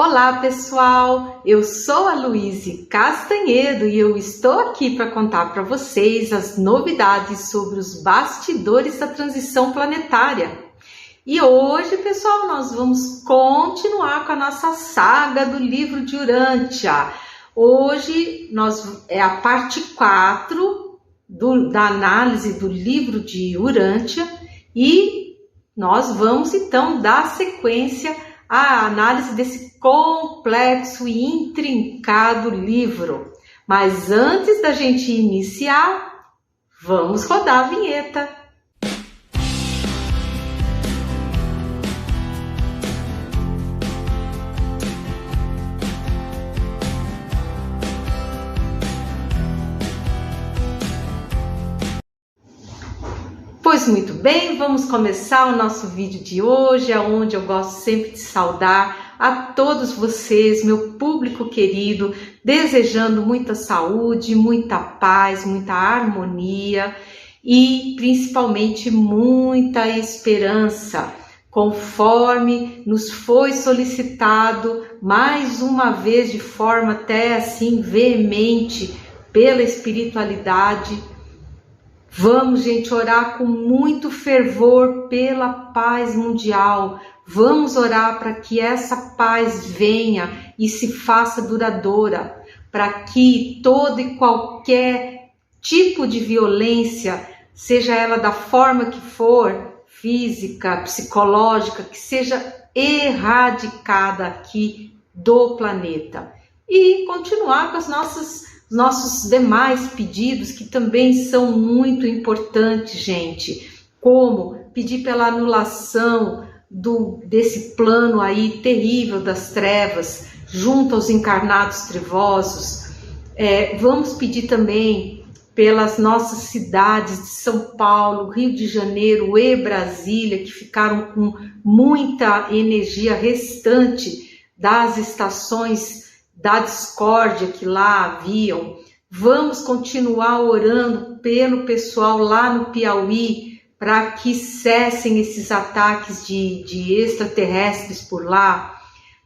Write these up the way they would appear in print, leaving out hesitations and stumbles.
Olá pessoal, eu sou a Luíse Castanhedo e eu estou aqui para contar para vocês as novidades sobre os bastidores da transição planetária. E hoje, pessoal, nós vamos continuar com a nossa saga do livro de Urântia. Hoje é a parte 4 da análise do livro de Urântia e nós vamos então dar sequência à análise desse complexo e intrincado livro. Mas antes da gente iniciar, vamos rodar a vinheta. Pois muito bem, vamos começar o nosso vídeo de hoje, onde eu gosto sempre de saudar a todos vocês, meu público querido, desejando muita saúde, muita paz, muita harmonia e principalmente muita esperança, conforme nos foi solicitado mais uma vez de forma até assim veemente pela espiritualidade. Vamos, gente, orar com muito fervor pela paz mundial. Vamos orar para que essa paz venha e se faça duradoura, para que todo e qualquer tipo de violência, seja ela da forma que for, física, psicológica, que seja erradicada aqui do planeta. E continuar com os nossos demais pedidos, que também são muito importantes, gente, como pedir pela anulação desse plano aí terrível das trevas, junto aos encarnados trevosos. Vamos pedir também pelas nossas cidades de São Paulo, Rio de Janeiro e Brasília, que ficaram com muita energia restante das estações da discórdia que lá haviam. Vamos continuar orando pelo pessoal lá no Piauí para que cessem esses ataques de extraterrestres por lá.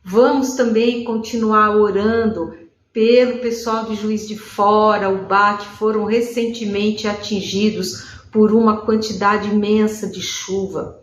Vamos também continuar orando pelo pessoal de Juiz de Fora, Ubá, que foram recentemente atingidos por uma quantidade imensa de chuva.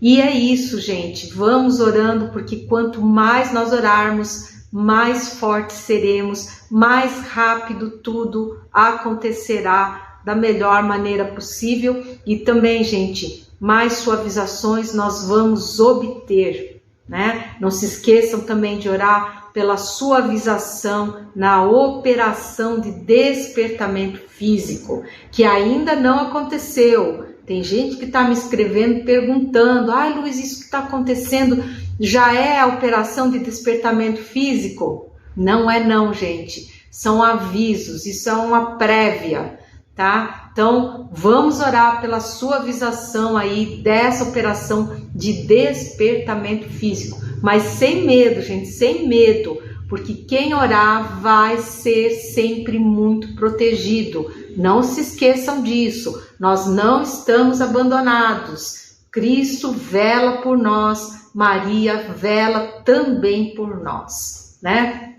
E é isso, gente. Vamos orando, porque quanto mais nós orarmos, mais fortes seremos, mais rápido tudo acontecerá da melhor maneira possível e também, gente, mais suavizações nós vamos obter, né? Não se esqueçam também de orar pela suavização na operação de despertamento físico, que ainda não aconteceu. Tem gente que está me escrevendo perguntando: ai, Luiz, isso que está acontecendo já é a operação de despertamento físico? Não é não, gente. São avisos, isso é uma prévia, tá? Então, vamos orar pela suavização aí dessa operação de despertamento físico. Mas sem medo, gente, sem medo, porque quem orar vai ser sempre muito protegido. Não se esqueçam disso. Nós não estamos abandonados. Cristo vela por nós. Maria vela também por nós, né?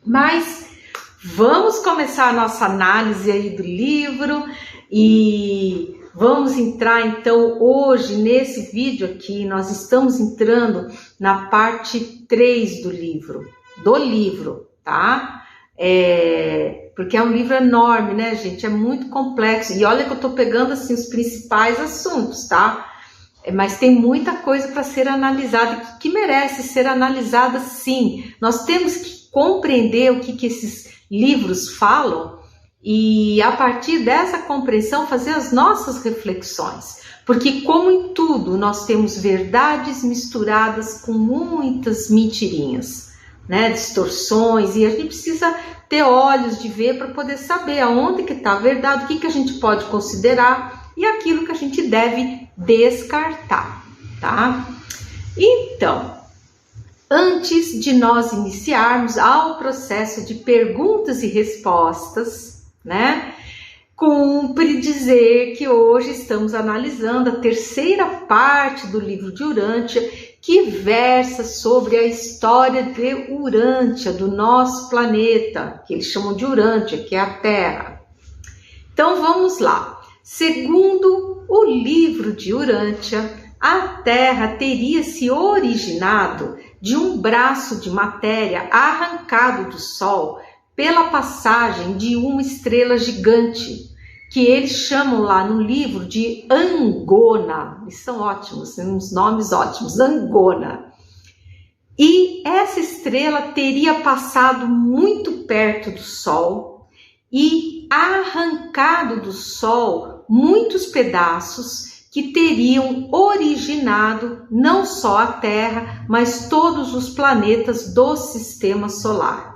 Mas vamos começar a nossa análise aí do livro e vamos entrar então hoje nesse vídeo aqui. Nós estamos entrando na parte 3 do livro, tá? Porque é um livro enorme, né, gente? É muito complexo e olha que eu tô pegando assim os principais assuntos, tá? Mas tem muita coisa para ser analisada, que merece ser analisada sim. Nós temos que compreender o que esses livros falam e a partir dessa compreensão fazer as nossas reflexões. Porque como em tudo nós temos verdades misturadas com muitas mentirinhas, né? Distorções, e a gente precisa ter olhos de ver para poder saber aonde que está a verdade, o que a gente pode considerar e aquilo que a gente deve descartar, tá? Então, antes de nós iniciarmos ao processo de perguntas e respostas, né? Cumpre dizer que hoje estamos analisando a terceira parte do livro de Urântia, que versa sobre a história de Urântia, do nosso planeta, que eles chamam de Urântia, que é a Terra. Então vamos lá. Segundo o livro de Urântia, a Terra teria se originado de um braço de matéria arrancado do Sol pela passagem de uma estrela gigante, que eles chamam lá no livro de Angona. Eles são ótimos, têm uns nomes ótimos, Angona. E essa estrela teria passado muito perto do Sol e arrancado do Sol muitos pedaços que teriam originado não só a Terra, mas todos os planetas do Sistema Solar.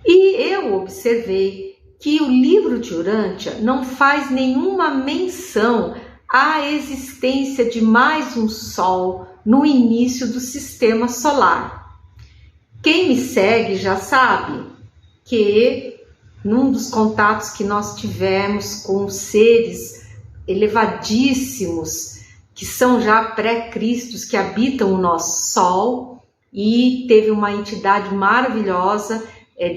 E eu observei que o livro de Urântia não faz nenhuma menção à existência de mais um Sol no início do Sistema Solar. Quem me segue já sabe que num dos contatos que nós tivemos com seres elevadíssimos, que são já pré-cristos, que habitam o nosso Sol, e teve uma entidade maravilhosa,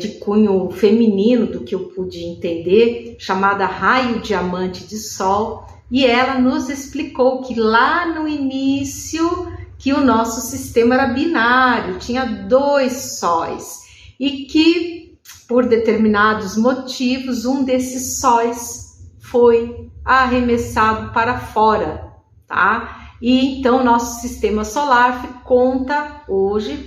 de cunho feminino, do que eu pude entender, chamada Raio Diamante de Sol, e ela nos explicou que lá no início que o nosso sistema era binário, tinha 2 sóis, e que por determinados motivos um desses sóis foi arremessado para fora, tá? E então nosso sistema solar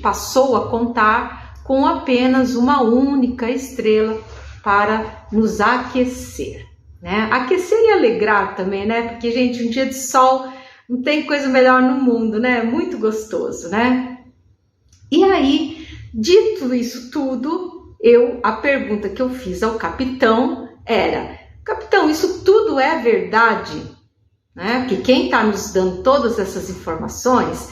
passou a contar com apenas uma única estrela para nos aquecer, né? Aquecer e alegrar também, né? Porque, gente, um dia de sol não tem coisa melhor no mundo, né? Muito gostoso, né? E aí, dito isso tudo, a pergunta que eu fiz ao capitão era: capitão, isso tudo é verdade? Né? Porque quem está nos dando todas essas informações,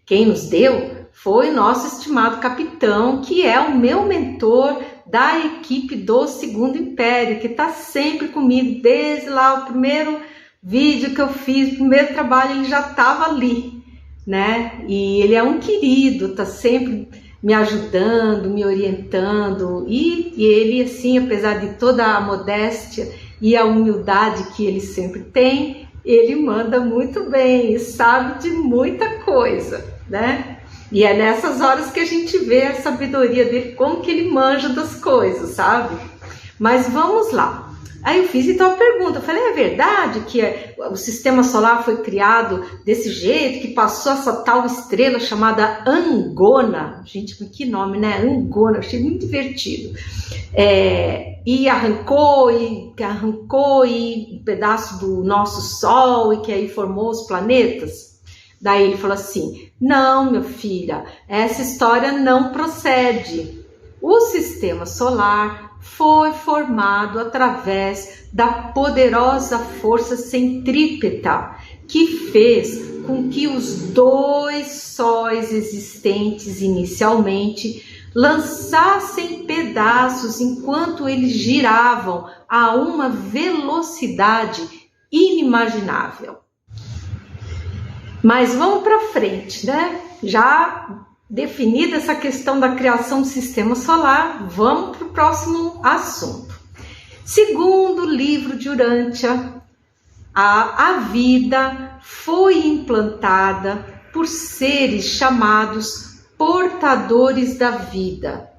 quem nos deu, foi o nosso estimado capitão, que é o meu mentor da equipe do Segundo Império, que está sempre comigo, desde lá o primeiro vídeo que eu fiz, o primeiro trabalho, ele já estava ali, né? E ele é um querido, está sempre me ajudando, me orientando, e ele, assim, apesar de toda a modéstia e a humildade que ele sempre tem, ele manda muito bem e sabe de muita coisa, né? E é nessas horas que a gente vê a sabedoria dele, como que ele manja das coisas, sabe? Mas vamos lá. Aí eu fiz então a pergunta, eu falei: é verdade que o sistema solar foi criado desse jeito, que passou essa tal estrela chamada Angona? Gente, que nome, né? Angona, achei muito divertido. E arrancou um pedaço do nosso Sol, e que aí formou os planetas? Daí ele falou assim: não, minha filha, essa história não procede. O sistema solar foi formado através da poderosa força centrípeta, que fez com que os 2 sóis existentes inicialmente lançassem pedaços enquanto eles giravam a uma velocidade inimaginável. Mas vamos para frente, né? Já definida essa questão da criação do sistema solar, vamos para o próximo assunto. Segundo o livro de Urântia, a vida foi implantada por seres chamados portadores da vida.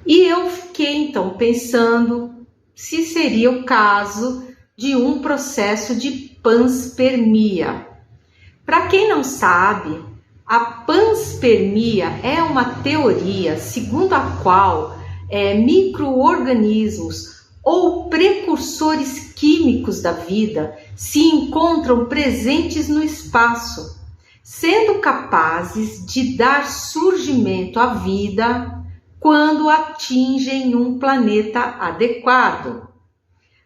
E eu fiquei então pensando se seria o caso de um processo de panspermia. Para quem não sabe, a panspermia é uma teoria segundo a qual micro-organismos ou precursores químicos da vida se encontram presentes no espaço, sendo capazes de dar surgimento à vida quando atingem um planeta adequado.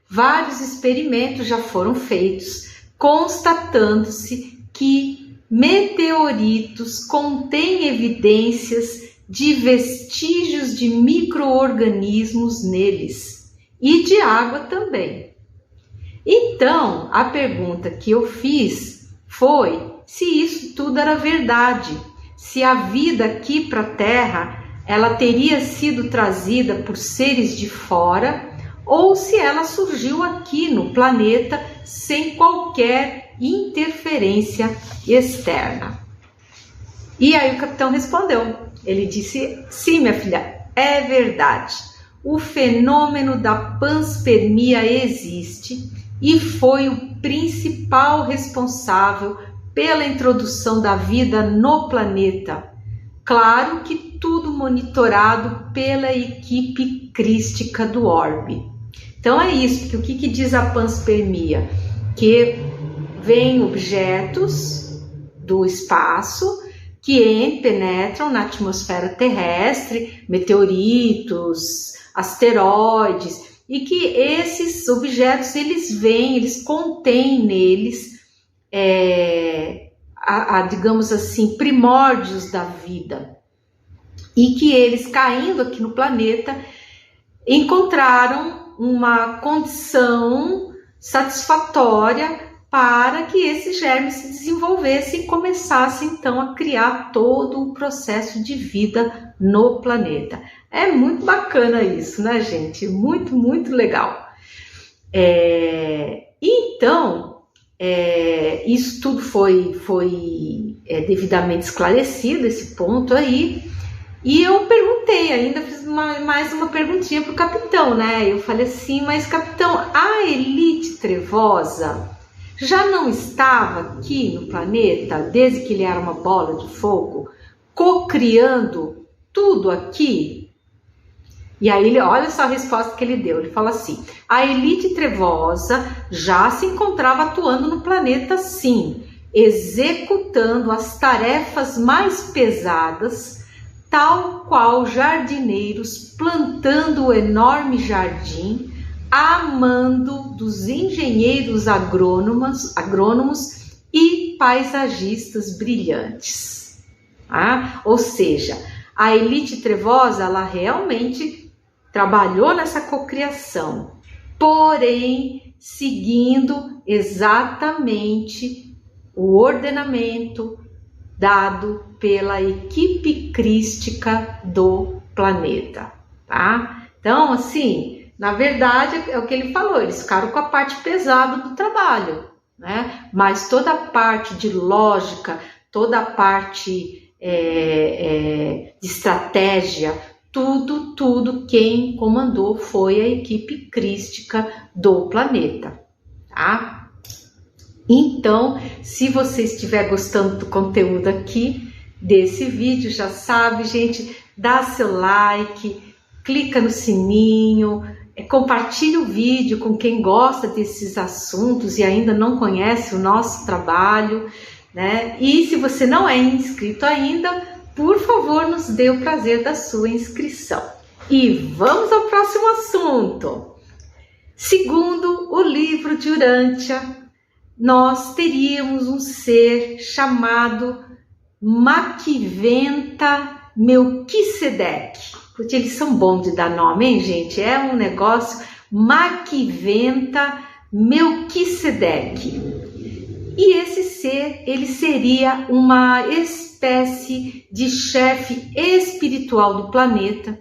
Vários experimentos já foram feitos, constatando-se que meteoritos contêm evidências de vestígios de micro-organismos neles e de água também. Então, a pergunta que eu fiz foi se isso tudo era verdade, se a vida aqui para a Terra ela teria sido trazida por seres de fora ou se ela surgiu aqui no planeta sem qualquer interferência externa. E aí o capitão respondeu, ele disse: sim, minha filha, é verdade, o fenômeno da panspermia existe e foi o principal responsável pela introdução da vida no planeta. Claro que tudo monitorado pela equipe crística do orbe. Então é isso, porque o que diz a panspermia? Que vêm objetos do espaço que penetram na atmosfera terrestre, meteoritos, asteroides, e que esses objetos eles contêm neles, digamos assim, primórdios da vida, e que eles caindo aqui no planeta encontraram uma condição satisfatória para que esses germes se desenvolvessem e começassem então a criar todo o processo de vida no planeta. É muito bacana isso, né, gente? Muito, muito legal. Então, isso tudo foi devidamente esclarecido, esse ponto aí. E eu perguntei, ainda fiz mais uma perguntinha para o capitão, né? Eu falei assim, mas capitão, a elite trevosa já não estava aqui no planeta desde que ele era uma bola de fogo, cocriando tudo aqui? E aí, olha só a resposta que ele deu. Ele fala assim: a elite trevosa já se encontrava atuando no planeta, sim, executando as tarefas mais pesadas, tal qual jardineiros plantando o enorme jardim, a mando dos engenheiros agrônomos e paisagistas brilhantes. Ou seja, a elite trevosa, ela realmente trabalhou nessa cocriação, porém seguindo exatamente o ordenamento dado pela equipe crística do planeta, tá? Então, assim, na verdade, é o que ele falou, eles ficaram com a parte pesada do trabalho, né? Mas toda a parte de lógica, toda a parte de estratégia, tudo quem comandou foi a equipe crística do planeta, tá? Então, se você estiver gostando do conteúdo aqui, desse vídeo, já sabe, gente, dá seu like, clica no sininho, compartilhe o vídeo com quem gosta desses assuntos e ainda não conhece o nosso trabalho, né? E se você não é inscrito ainda, por favor, nos dê o prazer da sua inscrição. E vamos ao próximo assunto. Segundo o livro de Urântia, nós teríamos um ser chamado Maquiventa Melquisedeque. Porque eles são bons de dar nome, hein, gente? É um negócio. Maquiventa Melquisedeque. E esse ser, ele seria uma espécie de chefe espiritual do planeta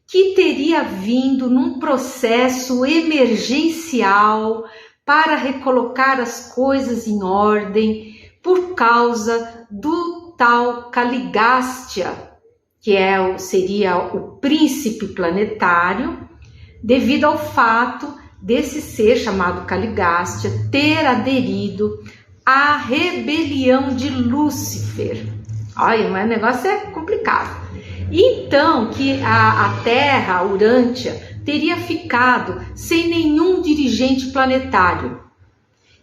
que teria vindo num processo emergencial para recolocar as coisas em ordem por causa do tal Caligástia, que seria o príncipe planetário, devido ao fato desse ser chamado Caligástia ter aderido à rebelião de Lúcifer. Olha, mas o negócio é complicado. Então, que a Terra, a Urântia, teria ficado sem nenhum dirigente planetário.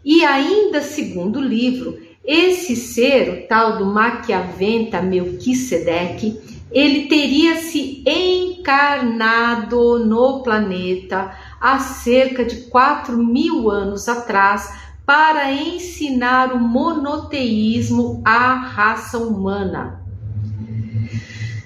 E ainda, segundo o livro, esse ser, o tal do Maquiventa Melquisedeque, ele teria se encarnado no planeta há cerca de 4.000 anos atrás para ensinar o monoteísmo à raça humana.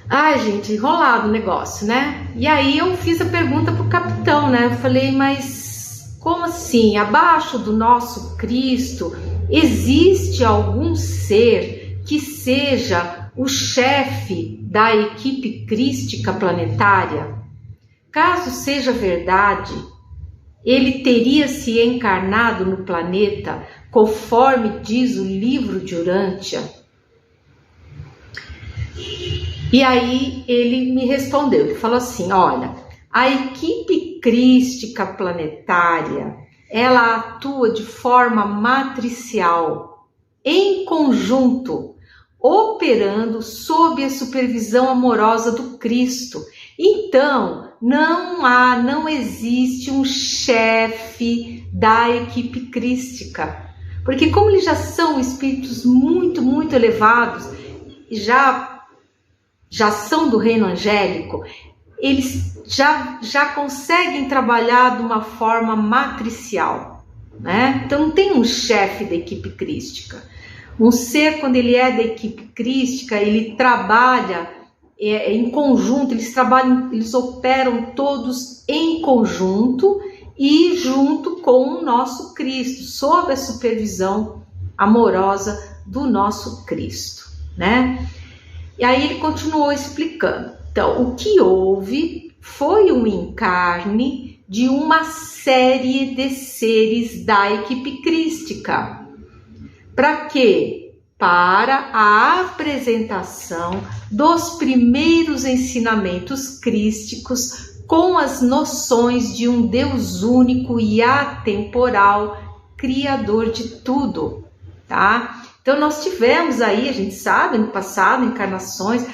Ai, gente, enrolado o negócio, né? E aí eu fiz a pergunta pro capitão, né? Eu falei, mas como assim? Abaixo do nosso Cristo existe algum ser que seja o chefe da equipe crística planetária? Caso seja verdade, ele teria se encarnado no planeta conforme diz o livro de Urântia? E aí ele me respondeu, ele falou assim, olha, a equipe crística planetária, ela atua de forma matricial, em conjunto, operando sob a supervisão amorosa do Cristo. Então, não existe um chefe da equipe crística, porque como eles já são espíritos muito, muito elevados, já são do reino angélico, eles já conseguem trabalhar de uma forma matricial, né? Então não tem um chefe da equipe crística. Um ser, quando ele é da equipe crística, ele trabalha em conjunto, eles operam todos em conjunto e junto com o nosso Cristo, sob a supervisão amorosa do nosso Cristo, né? E aí ele continuou explicando. Então, o que houve foi um encarne de uma série de seres da equipe crística. Para quê? Para a apresentação dos primeiros ensinamentos crísticos com as noções de um Deus único e atemporal, criador de tudo, tá? Então nós tivemos aí, a gente sabe, no passado, encarnações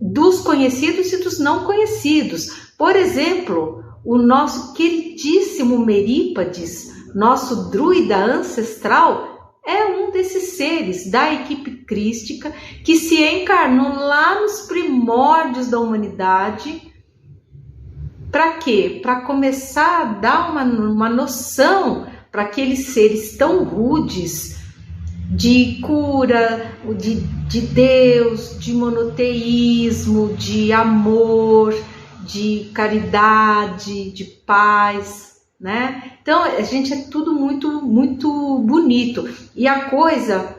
dos conhecidos e dos não conhecidos. Por exemplo, o nosso queridíssimo Merípades, nosso druida ancestral, é um desses seres da equipe crística que se encarnou lá nos primórdios da humanidade. Para quê? Para começar a dar uma noção para aqueles seres tão rudes de cura, de Deus, de monoteísmo, de amor, de caridade, de paz, né? Então, a gente é tudo muito, muito bonito. E a coisa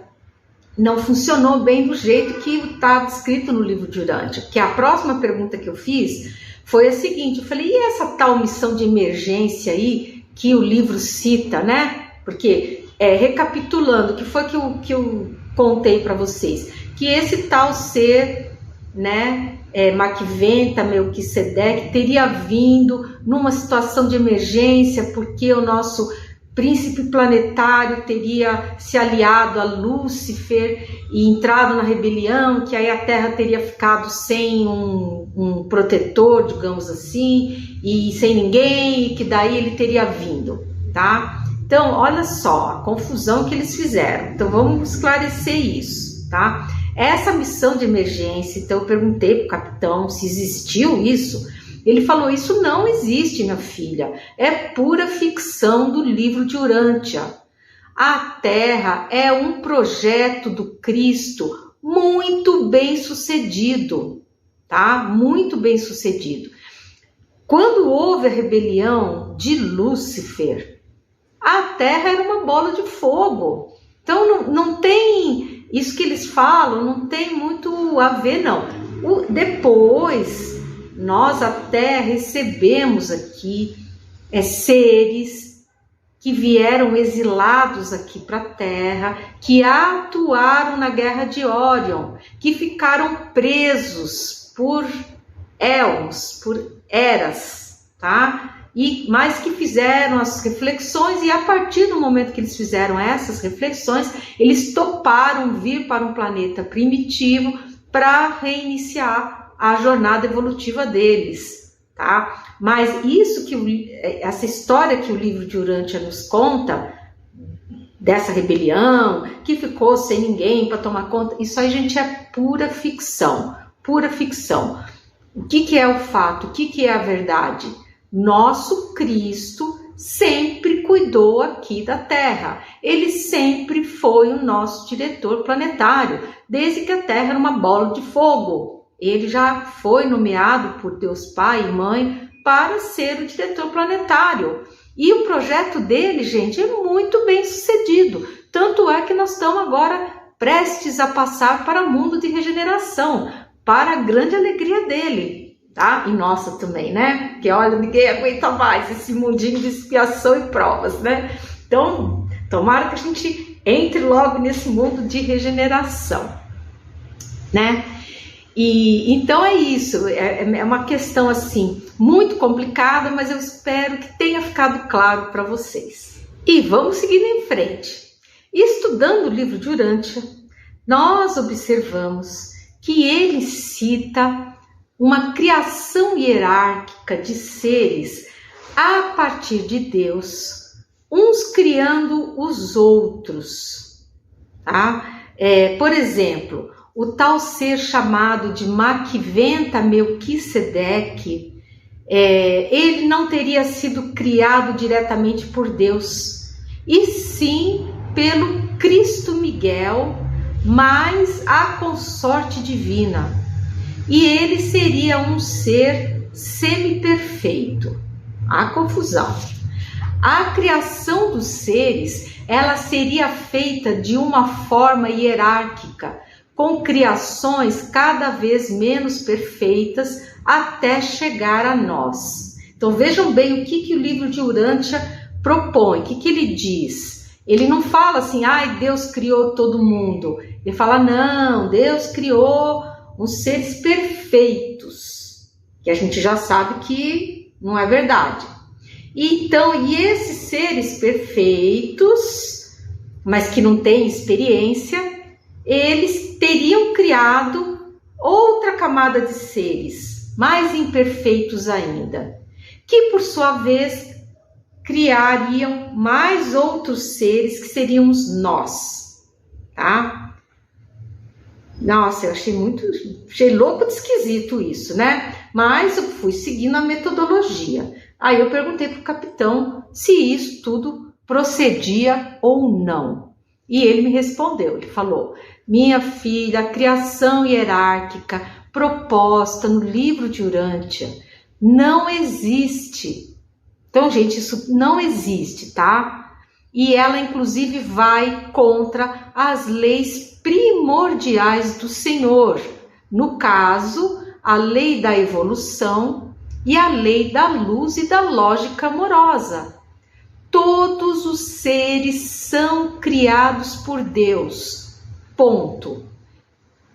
não funcionou bem do jeito que está descrito no livro de Urântia. Que a próxima pergunta que eu fiz foi a seguinte, eu falei, e essa tal missão de emergência aí que o livro cita, né? Porque, recapitulando, o que foi que eu contei para vocês? Que esse tal ser, né, Macventa, Melquisedeque, teria vindo numa situação de emergência, porque o nosso príncipe planetário teria se aliado a Lúcifer e entrado na rebelião, que aí a Terra teria ficado sem um protetor, digamos assim, e sem ninguém, e que daí ele teria vindo, tá? Então, olha só a confusão que eles fizeram. Então, vamos esclarecer isso, tá? Essa missão de emergência, então eu perguntei para o capitão se existiu isso. Ele falou, isso não existe, minha filha. É pura ficção do livro de Urântia. A Terra é um projeto do Cristo muito bem sucedido, tá? Muito bem sucedido. Quando houve a rebelião de Lúcifer, a Terra era uma bola de fogo. Então não tem... Isso que eles falam não tem muito a ver, não. Depois, nós até recebemos aqui seres que vieram exilados aqui para a Terra, que atuaram na Guerra de Órion, que ficaram presos por éons, por eras, tá? Mas que fizeram as reflexões, e a partir do momento que eles fizeram essas reflexões, eles toparam vir para um planeta primitivo para reiniciar a jornada evolutiva deles, tá? Mas essa história que o livro de Urântia nos conta, dessa rebelião, que ficou sem ninguém para tomar conta, isso aí, gente, é pura ficção, pura ficção. O que é o fato? O que é a verdade? Nosso Cristo sempre cuidou aqui da Terra. Ele sempre foi o nosso diretor planetário, desde que a Terra era uma bola de fogo. Ele já foi nomeado por Deus Pai e Mãe para ser o diretor planetário. E o projeto dele, gente, é muito bem sucedido. Tanto é que nós estamos agora prestes a passar para o mundo de regeneração, para a grande alegria dele, tá? E nossa também, né? Porque olha, ninguém aguenta mais esse mundinho de expiação e provas, né? Então, tomara que a gente entre logo nesse mundo de regeneração, né? E então é isso, é uma questão assim muito complicada, mas eu espero que tenha ficado claro para vocês. E vamos seguindo em frente. Estudando o livro de Urântia, nós observamos que ele cita uma criação hierárquica de seres a partir de Deus, uns criando os outros, tá? Por exemplo, o tal ser chamado de Maquiventa Melquisedeque, ele não teria sido criado diretamente por Deus, e sim pelo Cristo Miguel, mais a consorte divina. E ele seria um ser semi-perfeito. Há confusão. A criação dos seres, ela seria feita de uma forma hierárquica, com criações cada vez menos perfeitas até chegar a nós. Então vejam bem o que o livro de Urântia propõe, o que ele diz. Ele não fala assim, Deus criou todo mundo. Ele fala, não, Deus criou uns seres perfeitos, que a gente já sabe que não é verdade. Então, e esses seres perfeitos, mas que não têm experiência, eles teriam criado outra camada de seres, mais imperfeitos ainda, que por sua vez criariam mais outros seres que seríamos nós, tá? Nossa, eu achei louco de esquisito isso, né? Mas eu fui seguindo a metodologia. Aí eu perguntei para o capitão se isso tudo procedia ou não. E ele me respondeu, ele falou, minha filha, a criação hierárquica proposta no livro de Urântia não existe. Então, gente, isso não existe, tá? E ela, inclusive, vai contra as leis primordiais do Senhor. No caso, a lei da evolução e a lei da luz e da lógica amorosa. Todos os seres são criados por Deus. Ponto.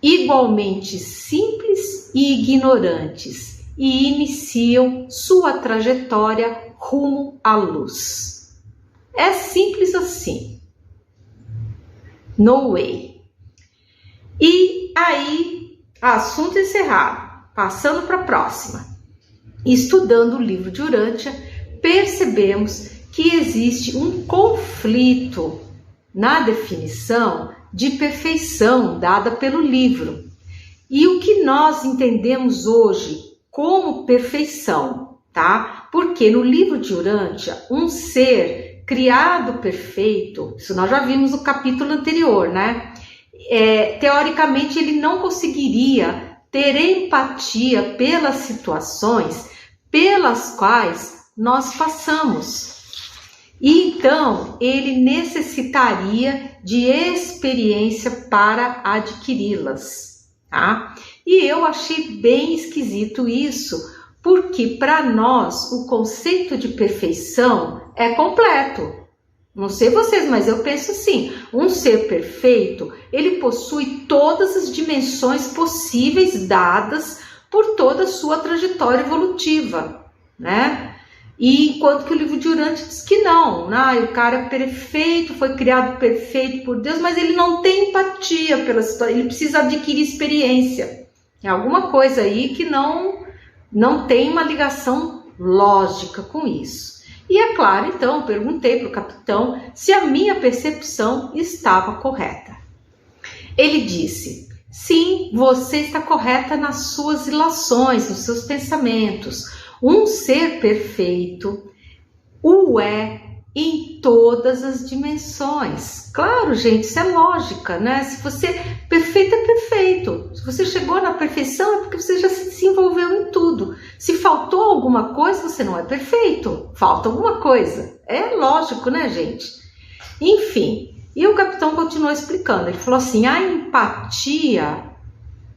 Igualmente simples e ignorantes, e iniciam sua trajetória rumo à luz. É simples assim. No way. E aí, assunto encerrado. Passando para a próxima. Estudando o livro de Urântia, percebemos que existe um conflito na definição de perfeição dada pelo livro. E o que nós entendemos hoje como perfeição, tá? Porque no livro de Urântia, um ser criado perfeito, isso nós já vimos no capítulo anterior, né? Teoricamente, ele não conseguiria ter empatia pelas situações pelas quais nós passamos. E então, ele necessitaria de experiência para adquiri-las, tá? E eu achei bem esquisito isso, porque para nós o conceito de perfeição é completo. Não sei vocês, mas eu penso assim, um ser perfeito, ele possui todas as dimensões possíveis dadas por toda a sua trajetória evolutiva, né? E enquanto que o livro de Urântia diz que não, o cara é perfeito, foi criado perfeito por Deus, mas ele não tem empatia pela situação, ele precisa adquirir experiência. É alguma coisa aí que não tem uma ligação lógica com isso. E é claro, então, eu perguntei para o capitão se a minha percepção estava correta. Ele disse, sim, você está correta nas suas ilações, nos seus pensamentos. Um ser perfeito o é em todas as dimensões. Claro, gente, isso é lógica, né? Se você perfeito é perfeito. Se você chegou na perfeição é porque você já se desenvolveu em tudo. Se faltou alguma coisa, você não é perfeito. Falta alguma coisa. É lógico, né, gente? Enfim, E o capitão continuou explicando. Ele falou assim: a empatia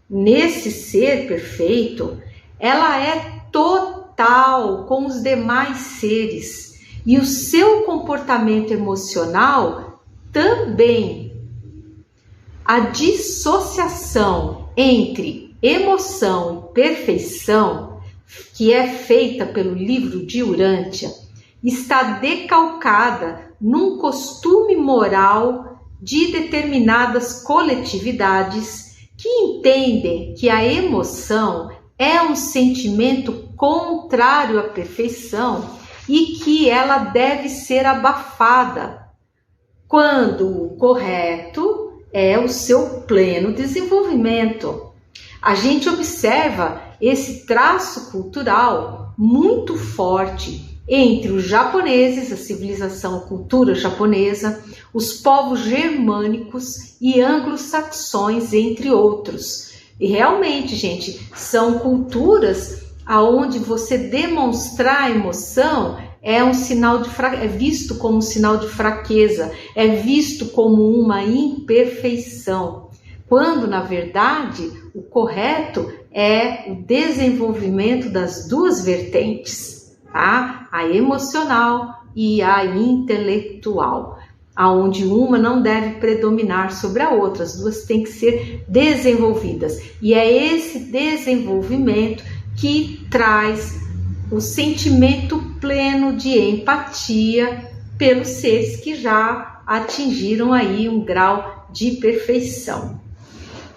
nesse ser perfeito, ela é total com os demais seres. E o seu comportamento emocional também. A dissociação entre emoção e perfeição, que é feita pelo livro de Urântia, está decalcada num costume moral de determinadas coletividades que entendem que a emoção é um sentimento contrário à perfeição e que ela deve ser abafada, quando o correto é o seu pleno desenvolvimento. A gente observa esse traço cultural muito forte entre os japoneses, a civilização, a cultura japonesa, os povos germânicos e anglo-saxões, entre outros. E realmente, gente, são culturas aonde você demonstrar emoção é um sinal de é visto como um sinal de fraqueza, é visto como uma imperfeição, quando na verdade o correto é o desenvolvimento das duas vertentes, tá? A emocional e a intelectual, aonde uma não deve predominar sobre a outra, as duas têm que ser desenvolvidas, e é esse desenvolvimento que traz o sentimento pleno de empatia pelos seres que já atingiram aí um grau de perfeição.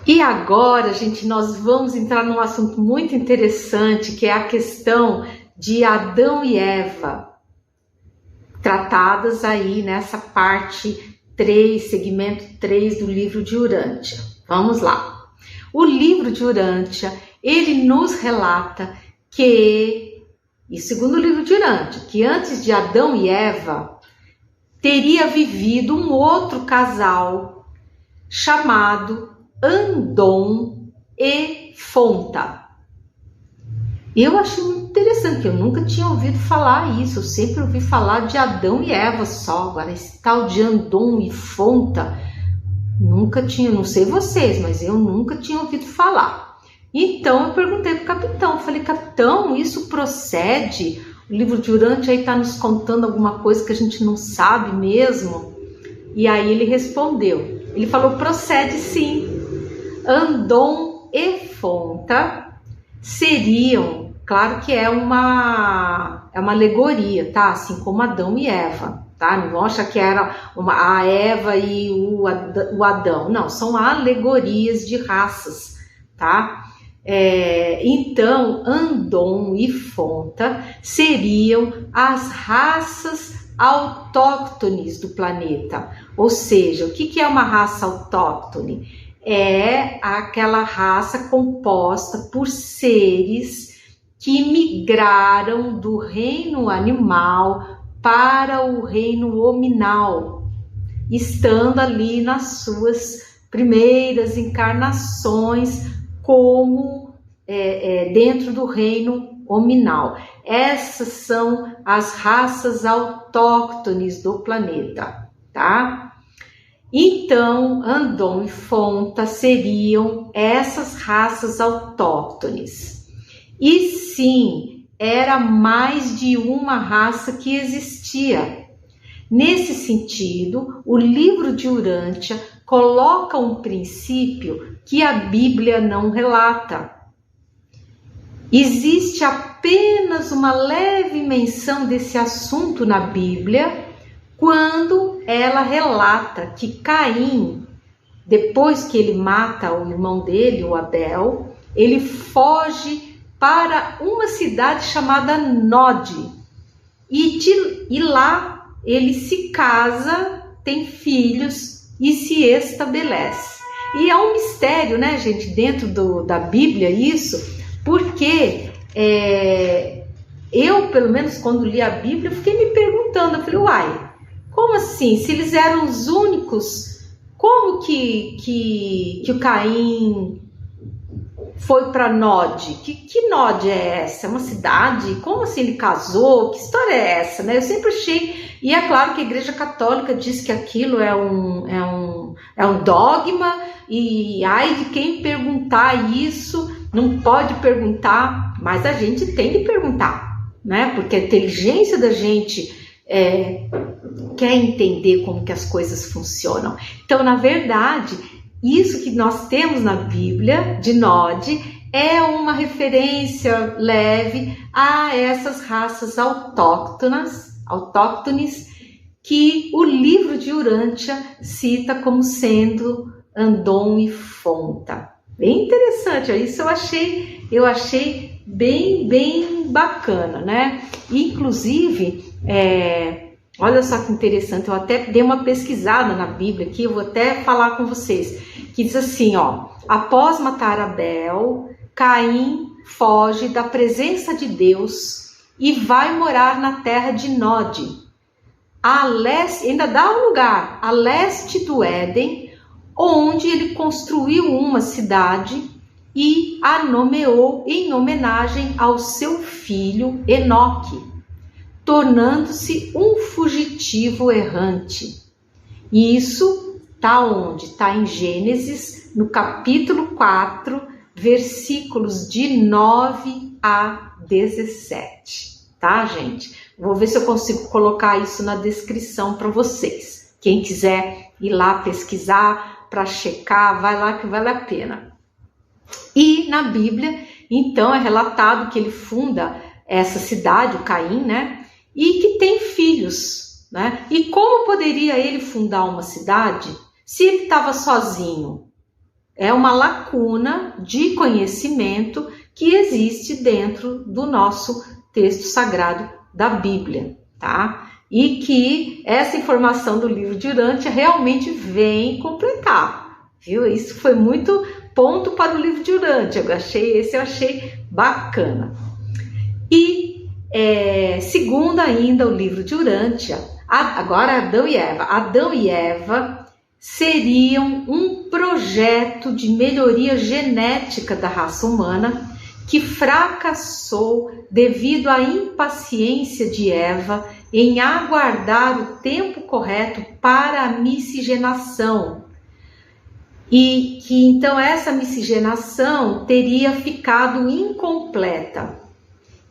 E agora, gente, nós vamos entrar num assunto muito interessante, que é a questão de Adão e Eva, tratadas aí nessa parte 3, segmento 3 do livro de Urântia. Vamos lá. O livro de Urântia, ele nos relata que, e segundo o livro de Urântia, que antes de Adão e Eva, teria vivido um outro casal chamado Andon e Fonta. Eu achei muito interessante, que eu nunca tinha ouvido falar isso, eu sempre ouvi falar de Adão e Eva só, agora esse tal de Andon e Fonta, nunca tinha, não sei vocês, mas eu nunca tinha ouvido falar. Então eu perguntei para o capitão, falei: capitão, isso procede? O livro de Urântia aí está nos contando alguma coisa que a gente não sabe mesmo? E aí ele respondeu, ele falou: procede sim. Andon e Fonta seriam, claro que é uma alegoria, tá? Assim como Adão e Eva, tá? Não vão achar que era a Eva e o Adão, não, são alegorias de raças, tá? Então, Andon e Fonta seriam as raças autóctones do planeta. Ou seja, o que é uma raça autóctone? É aquela raça composta por seres que migraram do reino animal para o reino hominal, estando ali nas suas primeiras encarnações como dentro do reino hominal. Essas são as raças autóctones do planeta, tá? Então, Andon e Fonta seriam essas raças autóctones. E sim, era mais de uma raça que existia. Nesse sentido, o livro de Urântia coloca um princípio que a Bíblia não relata. Existe apenas uma leve menção desse assunto na Bíblia, quando ela relata que Caim, depois que ele mata o irmão dele, o Abel, ele foge para uma cidade chamada Nod, e lá ele se casa, tem filhos e se estabelece. E é um mistério, né, gente, dentro da Bíblia isso, porque eu, pelo menos, quando li a Bíblia, fiquei me perguntando, eu falei: uai, como assim? Se eles eram os únicos, como que o Caim foi para Nod? Que Nod é essa? É uma cidade? Como assim ele casou? Que história é essa? Né? Eu sempre achei, e é claro que a Igreja Católica diz que aquilo é um dogma, e ai de quem perguntar isso, não pode perguntar, mas a gente tem que perguntar, né? Porque a inteligência da gente quer entender como que as coisas funcionam. Então, na verdade, isso que nós temos na Bíblia, de Nod, é uma referência leve a essas raças autóctones, que o livro de Urântia cita como sendo Andon e Fonta. Bem interessante, isso eu achei bem bacana, né? Inclusive, olha só que interessante, eu até dei uma pesquisada na Bíblia aqui, eu vou até falar com vocês, que diz assim, ó, após matar Abel, Caim foge da presença de Deus e vai morar na terra de Nod, a leste, ainda dá um lugar, a leste do Éden, onde ele construiu uma cidade e a nomeou em homenagem ao seu filho Enoque, tornando-se um fugitivo errante. E isso está onde? Está em Gênesis, no capítulo 4, versículos de 9 a 17. Tá, gente? Vou ver se eu consigo colocar isso na descrição para vocês. Quem quiser ir lá pesquisar para checar, vai lá que vale a pena. E na Bíblia, então, é relatado que ele funda essa cidade, o Caim, né? E que tem filhos, né? E como poderia ele fundar uma cidade se ele estava sozinho? É uma lacuna de conhecimento que existe dentro do nosso texto sagrado da Bíblia, tá? E que essa informação do livro de Urântia realmente vem completar, viu? Isso foi muito ponto para o livro de Urântia, eu achei bacana. E segundo ainda o livro de Urântia, agora Adão e Eva seriam um projeto de melhoria genética da raça humana que fracassou devido à impaciência de Eva em aguardar o tempo correto para a miscigenação. E que então essa miscigenação teria ficado incompleta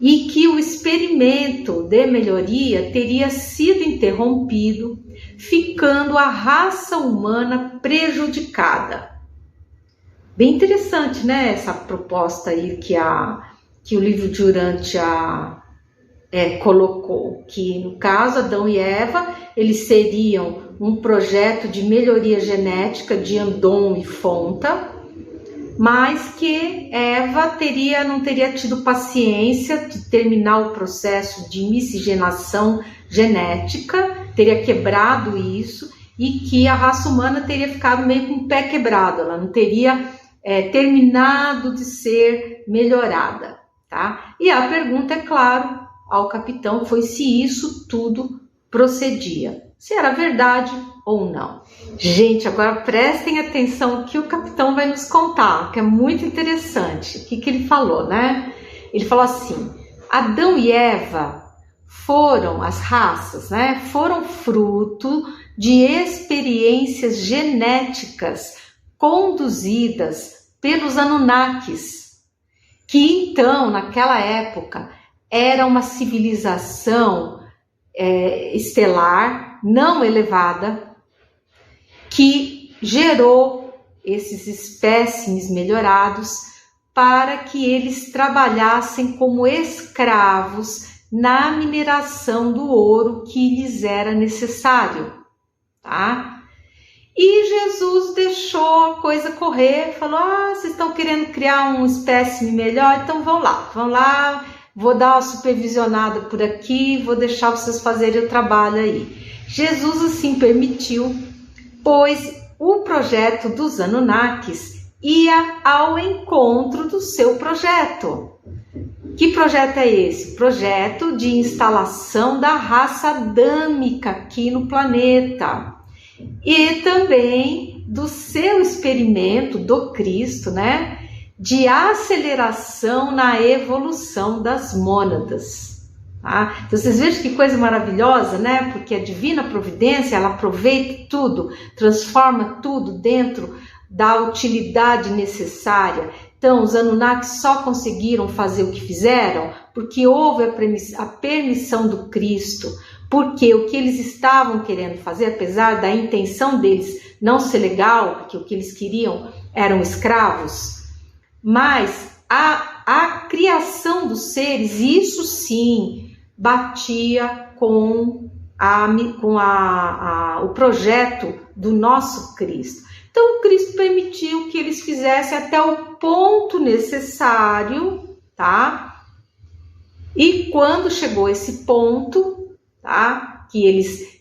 e que o experimento de melhoria teria sido interrompido, ficando a raça humana prejudicada. Bem interessante, né? Essa proposta aí que o livro de Urântia colocou, que no caso Adão e Eva, eles seriam um projeto de melhoria genética de Andon e Fonta, mas que Eva não teria tido paciência de terminar o processo de miscigenação genética, teria quebrado isso, e que a raça humana teria ficado meio com o pé quebrado, ela não teria terminado de ser melhorada, tá? E a pergunta, é claro, ao capitão foi se isso tudo procedia, se era verdade ou não. Gente, agora prestem atenção que o capitão vai nos contar, que é muito interessante. O que ele falou, né? Ele falou assim, Adão e Eva foram, as raças, né? Foram fruto de experiências genéticas conduzidas pelos Anunnakis, que então, naquela época, era uma civilização estelar, não elevada, que gerou esses espécimes melhorados para que eles trabalhassem como escravos na mineração do ouro que lhes era necessário, tá? E Jesus deixou a coisa correr, falou, vocês estão querendo criar um espécime melhor, então vão lá, vou dar uma supervisionada por aqui, vou deixar vocês fazerem o trabalho aí. Jesus assim permitiu, pois o projeto dos Anunnakis ia ao encontro do seu projeto. Que projeto é esse? Projeto de instalação da raça adâmica aqui no planeta. E também do seu experimento do Cristo, né? de aceleração na evolução das mônadas. Tá? Então vocês vejam que coisa maravilhosa, né? Porque a divina providência, ela aproveita tudo, transforma tudo dentro da utilidade necessária. Então os Anunnakis só conseguiram fazer o que fizeram porque houve a permissão do Cristo, porque o que eles estavam querendo fazer, apesar da intenção deles não ser legal, porque o que eles queriam eram escravos, mas a criação dos seres, isso sim, batia com o projeto do nosso Cristo. Então o Cristo permitiu que eles fizessem até o ponto necessário, tá? E quando chegou esse ponto, tá? Que eles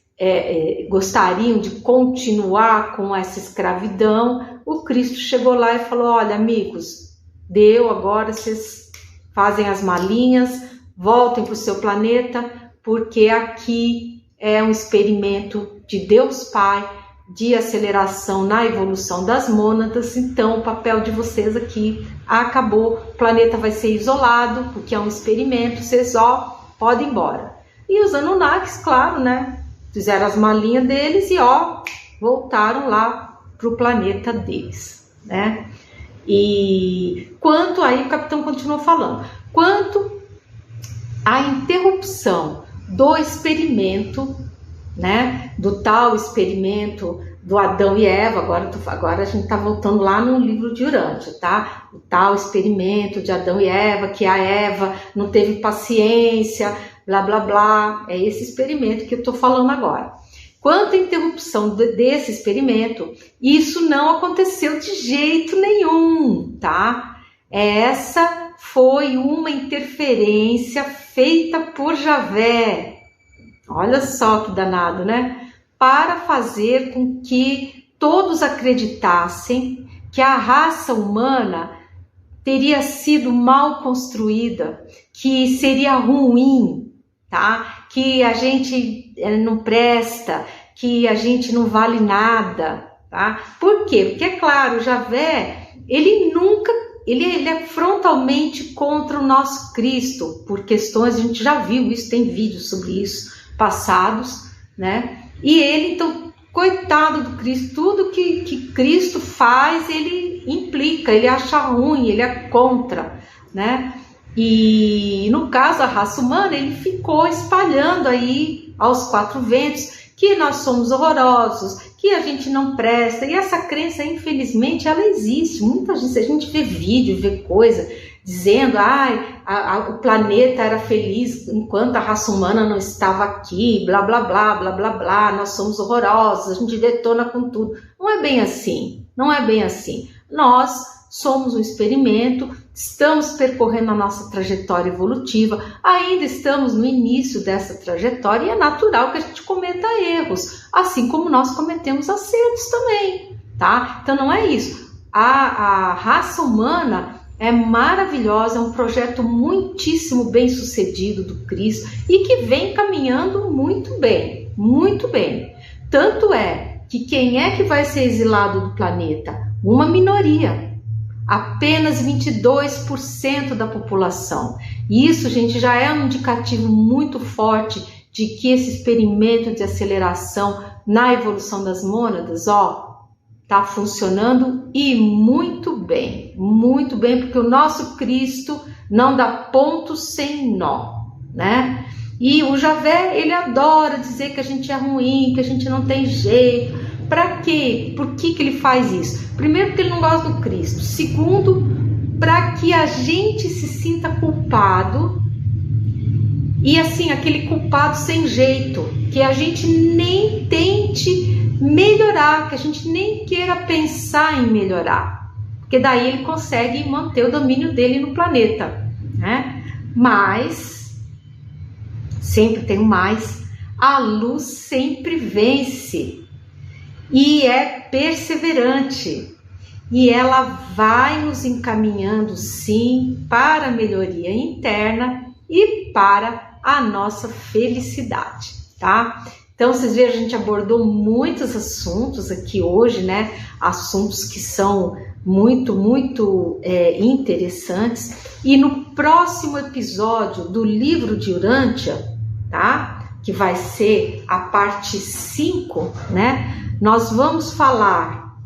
gostariam de continuar com essa escravidão, o Cristo chegou lá e falou: olha, amigos, deu, agora vocês fazem as malinhas, voltem para o seu planeta, porque aqui é um experimento de Deus Pai, de aceleração na evolução das mônadas, então o papel de vocês aqui acabou, o planeta vai ser isolado, porque é um experimento, vocês podem ir embora. E os Anunnakis, claro, né, fizeram as malinhas deles e voltaram lá para o planeta deles, né? E quanto, aí o capitão continuou falando, quanto à interrupção do experimento, né, do tal experimento do Adão e Eva, agora a gente está voltando lá no livro de Urântia, tá? O tal experimento de Adão e Eva, que a Eva não teve paciência, blá blá blá, é esse experimento que eu estou falando agora. Quanto à interrupção desse experimento, isso não aconteceu de jeito nenhum, tá? Essa foi uma interferência feita por Javé. Olha só que danado, né? Para fazer com que todos acreditassem que a raça humana teria sido mal construída, que seria ruim, tá? Que a gente não presta, que a gente não vale nada, tá? Por quê? Porque, é claro, Javé, ele é frontalmente contra o nosso Cristo, por questões, a gente já viu isso, tem vídeos sobre isso, passados, né? E ele, então, coitado do Cristo, tudo que Cristo faz, ele implica, ele acha ruim, ele é contra, né? E no caso, a raça humana, ele ficou espalhando aí aos quatro ventos que nós somos horrorosos, que a gente não presta, e essa crença, infelizmente, ela existe. Muitas vezes a gente vê vídeo, vê coisa dizendo, o planeta era feliz enquanto a raça humana não estava aqui, blá, blá, blá, blá, blá, blá, nós somos horrorosos, a gente detona com tudo. Não é bem assim, não é bem assim. Nós somos um experimento, estamos percorrendo a nossa trajetória evolutiva, ainda estamos no início dessa trajetória e é natural que a gente cometa erros, assim como nós cometemos acertos também, tá? Então não é isso. A raça humana é maravilhosa, é um projeto muitíssimo bem sucedido do Cristo e que vem caminhando muito bem, muito bem. Tanto é que quem é que vai ser exilado do planeta? Uma minoria, apenas 22% da população. E isso, gente, já é um indicativo muito forte de que esse experimento de aceleração na evolução das mônadas, tá funcionando e muito bem, porque o nosso Cristo não dá ponto sem nó, né? E o Javé, ele adora dizer que a gente é ruim, que a gente não tem jeito. Para quê? Por que ele faz isso? Primeiro, porque ele não gosta do Cristo. Segundo, para que a gente se sinta culpado e assim, aquele culpado sem jeito, que a gente nem tente melhorar, que a gente nem queira pensar em melhorar, porque daí ele consegue manter o domínio dele no planeta, né? Mas, sempre tem um mais, a luz sempre vence e é perseverante e ela vai nos encaminhando sim para a melhoria interna e para a nossa felicidade, tá? Então, vocês viram, a gente abordou muitos assuntos aqui hoje, né? Assuntos que são muito interessantes. E no próximo episódio do livro de Urântia, tá? Que vai ser a parte 5, né? Nós vamos falar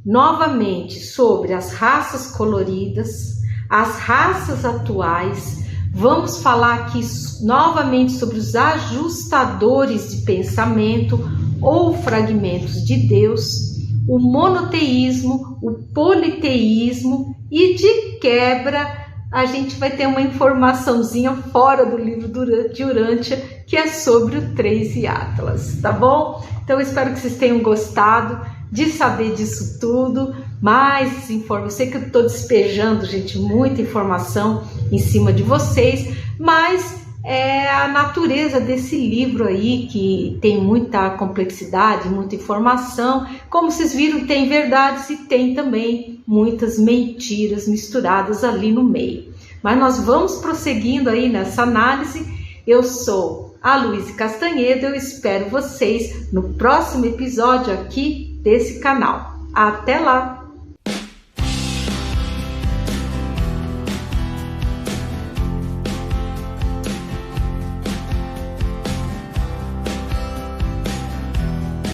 novamente sobre as raças coloridas, as raças atuais. Vamos falar aqui novamente sobre os ajustadores de pensamento ou fragmentos de Deus, o monoteísmo, o politeísmo e, de quebra, a gente vai ter uma informaçãozinha fora do livro de Urântia, que é sobre o 3 e Atlas, tá bom? Então, eu espero que vocês tenham gostado de saber disso tudo, mais informação. Eu sei que eu estou despejando, gente, muita informação em cima de vocês, mas é a natureza desse livro aí, que tem muita complexidade, muita informação. Como vocês viram, tem verdades e tem também muitas mentiras misturadas ali no meio. Mas nós vamos prosseguindo aí nessa análise. Eu sou a Luíse Castanhedo, eu espero vocês no próximo episódio aqui desse canal. Até lá!